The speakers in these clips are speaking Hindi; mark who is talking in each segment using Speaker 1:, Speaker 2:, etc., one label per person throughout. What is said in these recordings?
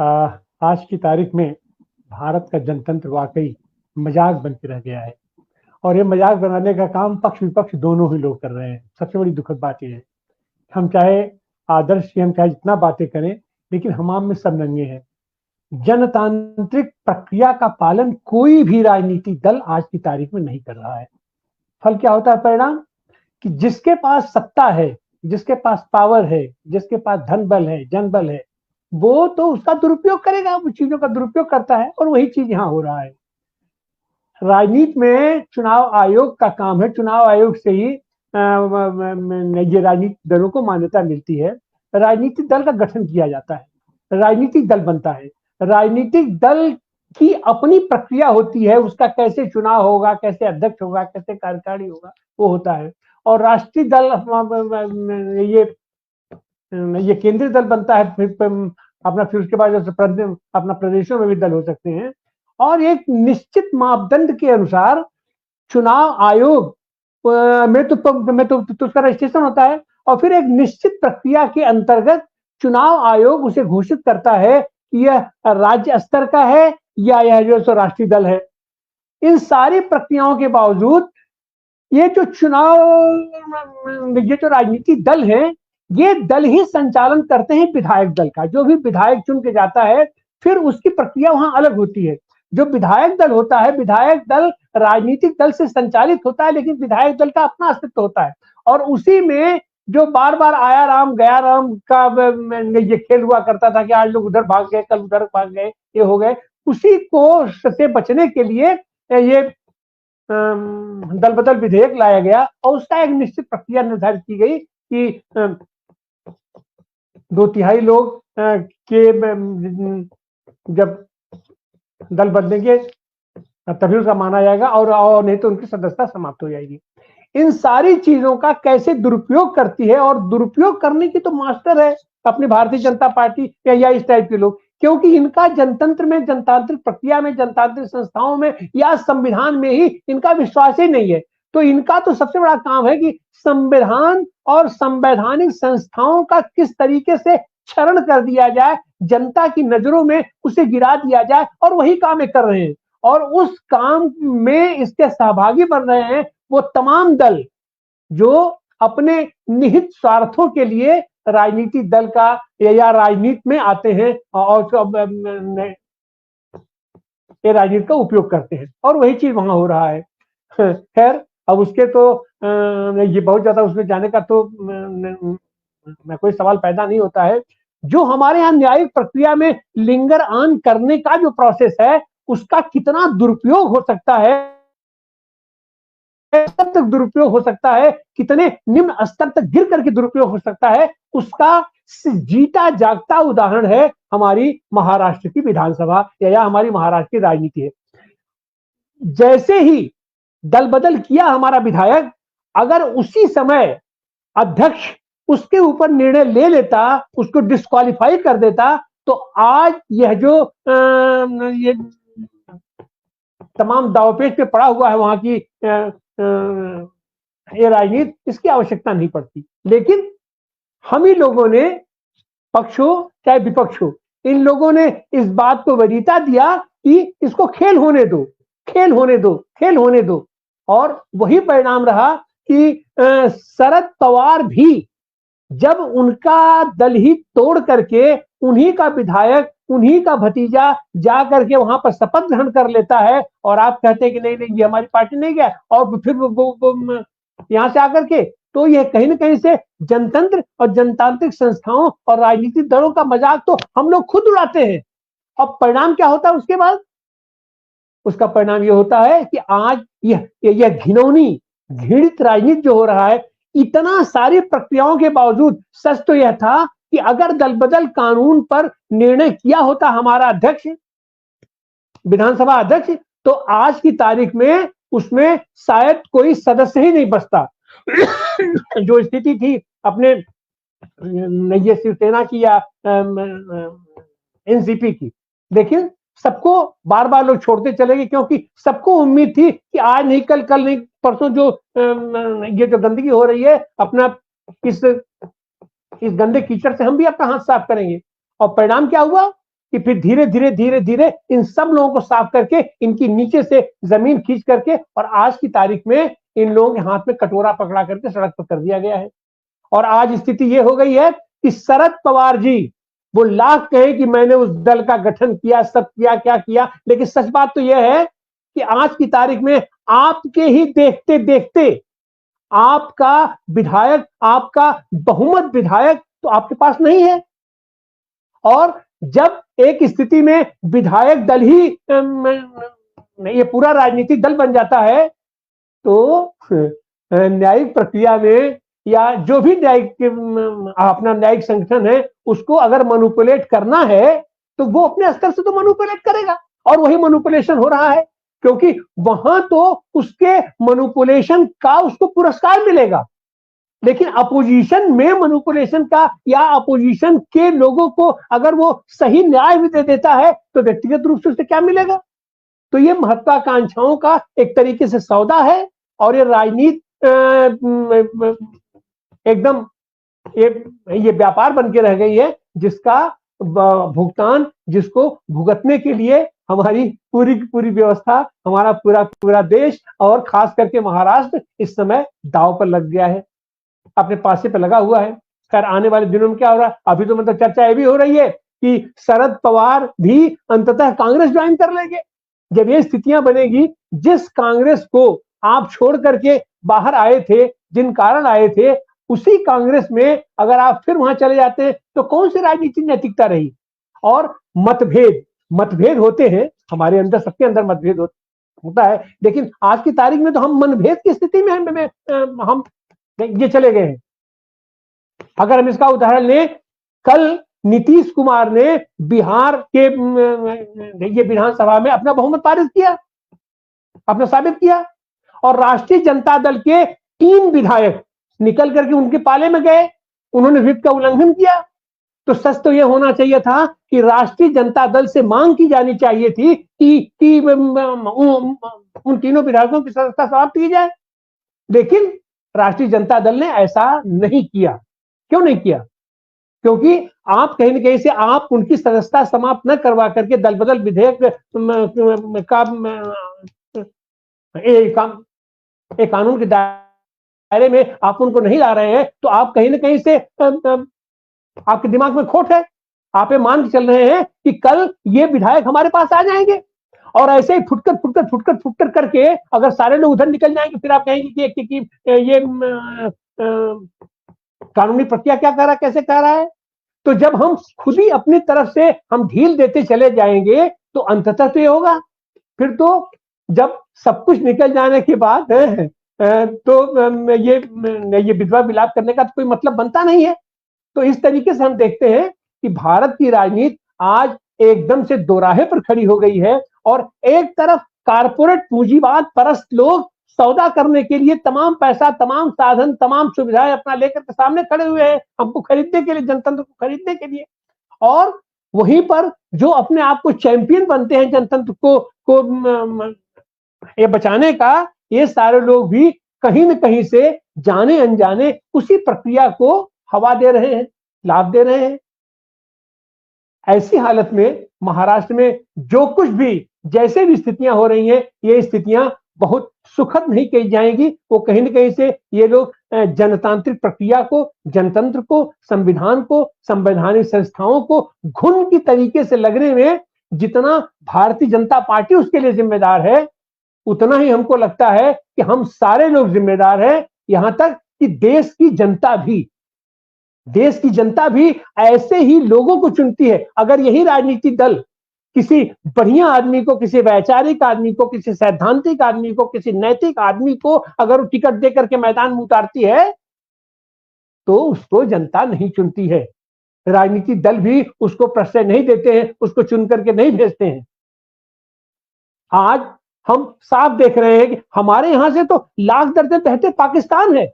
Speaker 1: आज की तारीख में भारत का जनतंत्र वाकई मजाक बन के रह गया है। और ये मजाक बनाने का काम पक्ष विपक्ष दोनों ही लोग कर रहे हैं। सबसे बड़ी दुखद बात यह है, हम चाहे आदर्श की हम चाहे जितना बातें करें, लेकिन हमाम में सब नंगे हैं। जनतांत्रिक प्रक्रिया का पालन कोई भी राजनीतिक दल आज की तारीख में नहीं कर रहा है। फल क्या होता है? परिणाम कि जिसके पास सत्ता है, जिसके पास पावर है, जिसके पास धन बल है, जन बल है, वो तो उसका दुरुपयोग करेगा, वो चीजों का दुरुपयोग करता है। और वही चीज यहाँ हो रहा है। राजनीति में चुनाव आयोग का काम है, चुनाव आयोग से ही ये राजनीतिक दलों को मान्यता मिलती है। राजनीतिक दल का गठन किया जाता है, राजनीतिक दल बनता है। राजनीतिक दल की अपनी प्रक्रिया होती है, उसका कैसे चुनाव होगा, कैसे अध्यक्ष होगा, कैसे कार्यकारिणी होगा, वो होता है। और राष्ट्रीय दल ये केंद्रीय दल बनता है, फिर उसके बाद अपना प्रदेशों में भी दल हो सकते हैं। और एक निश्चित मापदंड के अनुसार चुनाव आयोग में तो उसका रजिस्ट्रेशन होता है। और फिर एक निश्चित प्रक्रिया के अंतर्गत चुनाव आयोग उसे घोषित करता है कि यह राज्य स्तर का है या यह जो सो राष्ट्रीय दल है। इन सारी प्रक्रियाओं के बावजूद ये जो राजनीतिक दल है, ये दल ही संचालन करते हैं विधायक दल का। जो भी विधायक चुन के जाता है, फिर उसकी प्रक्रिया वहां अलग होती है। जो विधायक दल होता है, विधायक दल राजनीतिक दल से संचालित होता है, लेकिन विधायक दल का अपना अस्तित्व होता है। और उसी में जो बार बार आया राम गया राम का ये खेल हुआ करता था कि आज लोग उधर भाग गए, कल उधर भाग गए, ये हो गए, उसी को से बचने के लिए ये दल बदल विधेयक लाया गया। और उसका एक निश्चित प्रक्रिया निर्धारित की गई कि 2/3 लोग के जब दल बदलेंगे तभी उसका माना जाएगा, और नहीं तो उनकी सदस्यता समाप्त हो जाएगी। इन सारी चीजों का कैसे दुरुपयोग करती है, और दुरुपयोग करने की तो मास्टर है अपनी भारतीय जनता पार्टी या इस टाइप के लोग। क्योंकि इनका जनतंत्र में, जनतांत्रिक प्रक्रिया में, जनतांत्रिक संस्थाओं में या संविधान में ही इनका विश्वास ही नहीं है। तो इनका तो सबसे बड़ा काम है कि संविधान और संवैधानिक संस्थाओं का किस तरीके से क्षरण कर दिया जाए, जनता की नजरों में उसे गिरा दिया जाए, और वही काम ये कर रहे हैं। और उस काम में इसके सहभागी बन रहे हैं वो तमाम दल जो अपने निहित स्वार्थों के लिए राजनीतिक दल का या राजनीति में आते हैं और ये राजनीति का उपयोग करते हैं। और वही चीज वहां हो रहा है। खैर, अब उसके तो ये बहुत ज्यादा उसमें जाने का तो कोई सवाल पैदा नहीं होता है। जो हमारे यहाँ न्यायिक प्रक्रिया में लिंगर ऑन करने का जो प्रोसेस है, उसका कितना दुरुपयोग हो सकता है, तक दुरुपयोग हो सकता है, कितने निम्न स्तर तक गिर करके दुरुपयोग हो सकता है, उसका जीता जागता उदाहरण है हमारी महाराष्ट्र की विधानसभा या हमारी महाराष्ट्र की राजनीति है। जैसे ही दल बदल किया हमारा विधायक, अगर उसी समय अध्यक्ष उसके ऊपर निर्णय ले लेता, उसको डिस्क्वालीफाई कर देता, तो आज यह जो ये तमाम दावपेच पे पड़ा हुआ है वहां की ये राजनीति, इसकी आवश्यकता नहीं पड़ती। लेकिन हम ही लोगों ने, पक्ष हो चाहे विपक्ष हो, इन लोगों ने इस बात को वरीयता दिया कि इसको खेल होने दो, खेल होने दो, खेल होने दो। और वही परिणाम रहा कि शरद पवार भी जब उनका दल ही तोड़ करके उन्हीं का विधायक, उन्हीं का भतीजा जा करके वहां पर शपथ ग्रहण कर लेता है, और आप कहते हैं कि नहीं नहीं ये हमारी पार्टी नहीं गया, और फिर वो यहां से आकर के, तो यह कहीं ना कहीं से जनतंत्र और जनतांत्रिक संस्थाओं और राजनीतिक दलों का मजाक तो हम लोग खुद उड़ाते हैं। और परिणाम क्या होता है उसके बाद? उसका परिणाम यह होता है कि आज यह घिनौनी घृणित राजनीति जो हो रहा है, इतना सारी प्रक्रियाओं के बावजूद, सच तो यह था कि अगर दल बदल कानून पर निर्णय किया होता हमारा अध्यक्ष, विधानसभा अध्यक्ष, तो आज की तारीख में उसमें शायद कोई सदस्य ही नहीं बचता। जो स्थिति थी अपने ये शिवसेना की या एनसीपी की, लेकिन सबको बार बार लोग छोड़ते चले गए, क्योंकि सबको उम्मीद थी कि आज नहीं कल, कल नहीं परसों जो ये जो गंदगी हो रही है, अपना इस गंदे कीचड़ से हम भी अपना हाथ साफ करेंगे। और परिणाम क्या हुआ? कि फिर धीरे धीरे धीरे धीरे इन सब लोगों को साफ करके इनकी नीचे से जमीन खींच करके और आज की तारीख में इन लोगों के हाथ में कटोरा पकड़ा करके सड़क पर कर दिया गया है। और आज स्थिति ये हो गई है कि शरद पवार जी वो लाख कहे कि मैंने उस दल का गठन किया, सब किया, क्या किया, लेकिन सच बात तो यह है कि आज की तारीख में आपके ही देखते देखते आपका विधायक, आपका बहुमत विधायक तो आपके पास नहीं है। और जब एक स्थिति में विधायक दल ही ये पूरा राजनीतिक दल बन जाता है तो न्यायिक प्रक्रिया में या जो भी न्यायिक अपना न्यायिक संगठन है उसको अगर मैनिपुलेट करना है तो वो अपने स्तर से तो मैनिपुलेट करेगा और वही मैनिपुलेशन हो रहा है, क्योंकि वहां तो उसके मैनिपुलेशन का उसको पुरस्कार मिलेगा, लेकिन अपोजिशन में मैनिपुलेशन का या अपोजिशन के लोगों को अगर वो सही न्याय भी दे देता है तो व्यक्तिगत रूप से उसे क्या मिलेगा। तो ये महत्वाकांक्षाओं का एक तरीके से सौदा है और ये राजनीति एकदम ये व्यापार बन के रह गई है जिसका भुगतान, जिसको भुगतने के लिए हमारी पूरी की पूरी व्यवस्था, हमारा पूरा पूरा देश और खास करके महाराष्ट्र इस समय दांव पर लग गया है, अपने पासे पे लगा हुआ है। खैर आने वाले दिनों में क्या हो रहा है, अभी तो मतलब चर्चा ये भी हो रही है कि शरद पवार भी अंततः कांग्रेस ज्वाइन कर लेंगे। जब ये स्थितियां बनेगी, जिस कांग्रेस को आप छोड़ करके बाहर आए थे, जिन कारण आए थे, उसी कांग्रेस में अगर आप फिर वहां चले जाते हैं तो कौन सी राजनीतिक नैतिकता रही। और मतभेद होते हैं हमारे अंदर, सबके अंदर मतभेद होता है, लेकिन आज की तारीख में तो हम मनभेद की स्थिति में हम ये चले गए हैं। अगर हम इसका उदाहरण लें, कल नीतीश कुमार ने बिहार के ये विधानसभा में अपना बहुमत पारित किया, अपना साबित किया, और राष्ट्रीय जनता दल के 3 विधायक निकल करके उनके पाले में गए, उन्होंने व्हिप का उल्लंघन किया। तो सच तो यह होना चाहिए था कि राष्ट्रीय जनता दल से मांग की जानी चाहिए थी कि उन तीनों विधायकों की सदस्यता समाप्त की जाए, लेकिन राष्ट्रीय जनता दल ने ऐसा नहीं किया। क्यों नहीं किया? क्योंकि आप कहीं न कहीं से आप उनकी सदस्यता समाप्त न करवा करके दल बदल विधेयक का एक कानून के दायरे में आप उनको नहीं ला रहे हैं, तो आप कहीं न कहीं से आपके दिमाग में खोट है। आप ये मान के चल रहे हैं कि कल ये विधायक हमारे पास आ जाएंगे और ऐसे ही फुटकर करके अगर सारे लोग उधर निकल जाएंगे, फिर आप कहेंगे कि ये कानूनी प्रक्रिया क्या कर रहा है, कैसे कर रहा है। तो जब हम खुद ही अपनी तरफ से हम ढील देते चले जाएंगे तो अंततः तो ये होगा, फिर तो जब सब कुछ निकल जाने के बाद तो ये विधवा विलाप करने का तो कोई मतलब बनता नहीं है। तो इस तरीके से हम देखते हैं कि भारत की राजनीति आज एकदम से दोराहे पर खड़ी हो गई है और एक तरफ कारपोरेट पूंजीवाद परस्त लोग सौदा करने के लिए तमाम पैसा, तमाम साधन, तमाम सुविधाएं अपना लेकर के सामने खड़े हुए हैं हमको खरीदने के लिए, जनतंत्र को खरीदने के लिए। और वहीं पर जो अपने आप को चैंपियन बनते हैं जनतंत्र को ये बचाने का, ये सारे लोग भी कहीं न कहीं से जाने अनजाने उसी प्रक्रिया को हवा दे रहे हैं, लाभ दे रहे हैं। ऐसी हालत में महाराष्ट्र में जो कुछ भी, जैसे भी स्थितियां हो रही हैं, ये स्थितियां बहुत सुखद नहीं कही जाएंगी। वो कहीं न कहीं से ये लोग जनतांत्रिक प्रक्रिया को, जनतंत्र को, संविधान को, संवैधानिक संस्थाओं को घुन की तरीके से लगने में जितना भारतीय जनता पार्टी उसके लिए जिम्मेदार है, उतना ही हमको लगता है कि हम सारे लोग जिम्मेदार हैं। यहां तक कि देश की जनता भी ऐसे ही लोगों को चुनती है। अगर यही राजनीतिक दल किसी बढ़िया आदमी को, किसी वैचारिक आदमी को, किसी सैद्धांतिक आदमी को, किसी नैतिक आदमी को अगर टिकट दे करके मैदान में उतारती है तो उसको जनता नहीं चुनती है। राजनीतिक दल भी उसको प्रश्रय नहीं देते हैं, उसको चुन करके नहीं भेजते हैं। आज हम साफ देख रहे हैं कि हमारे यहां से तो लाख दर्जन बहते पाकिस्तान है।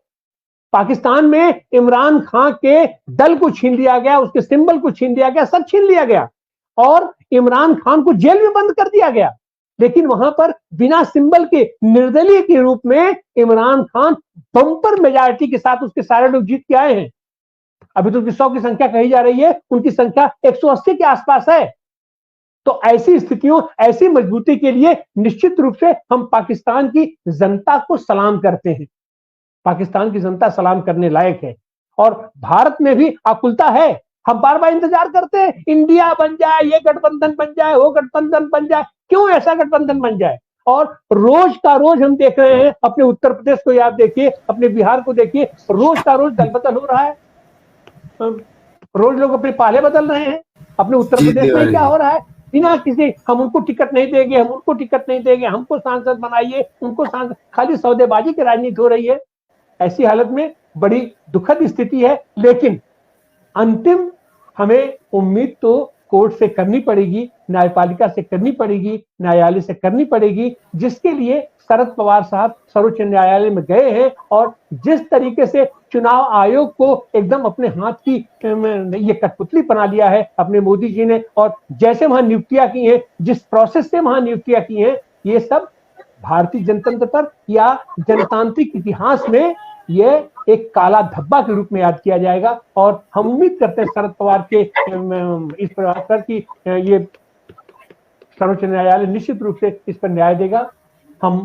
Speaker 1: पाकिस्तान में इमरान खान के दल को छीन लिया गया, उसके सिंबल को छीन लिया गया, सब छीन लिया गया और इमरान खान को जेल में बंद कर दिया गया। लेकिन वहां पर बिना सिंबल के, निर्दलीय के रूप में इमरान खान बम्पर मेजॉरिटी के साथ उसके सारे लोग जीत के आए हैं। अभी तो 100 की संख्या कही जा रही है, उनकी संख्या 180 के आसपास है। तो ऐसी स्थितियों, ऐसी मजबूती के लिए निश्चित रूप से हम पाकिस्तान की जनता को सलाम करते हैं। पाकिस्तान की जनता सलाम करने लायक है और भारत में भी आकुलता है। हम बार बार इंतजार करते हैं इंडिया बन जाए, ये गठबंधन बन जाए, वो गठबंधन बन जाए। क्यों ऐसा गठबंधन बन जाए? और रोज का रोज हम देख रहे हैं, अपने उत्तर प्रदेश को आप देखिए, अपने बिहार को देखिए, रोज का रोज दल बदल हो रहा है। रोज लोग अपने पाले बदल रहे हैं। अपने उत्तर प्रदेश में क्या हो रहा है? बिना किसी, हम उनको टिकट नहीं देंगे, हम उनको टिकट नहीं देंगे, हमको सांसद बनाइए, उनको सांसद, खाली सौदेबाजी की राजनीति हो रही है। ऐसी हालत में बड़ी दुखद स्थिति है। लेकिन अंतिम हमें उम्मीद तो कोर्ट से करनी पड़ेगी, न्यायपालिका से करनी पड़ेगी, न्यायालय से करनी पड़ेगी, जिसके लिए शरद पवार साहब सर्वोच्च न्यायालय में गए हैं और जिस तरीके से चुनाव आयोग को एकदम अपने हाथ की ये कठपुतली बना लिया है अपने मोदी जी ने, और जैसे वहां नियुक्तियां की हैं, जिस प्रोसेस से वहां नियुक्तियां की हैं, ये सब भारतीय जनतंत्र पर या जनतांत्रिक इतिहास में ये एक काला धब्बा के रूप में याद किया जाएगा। और हम उम्मीद करते हैं शरद पवार के इस प्रकार पर कि ये सर्वोच्च न्यायालय निश्चित रूप से इस पर न्याय देगा। हम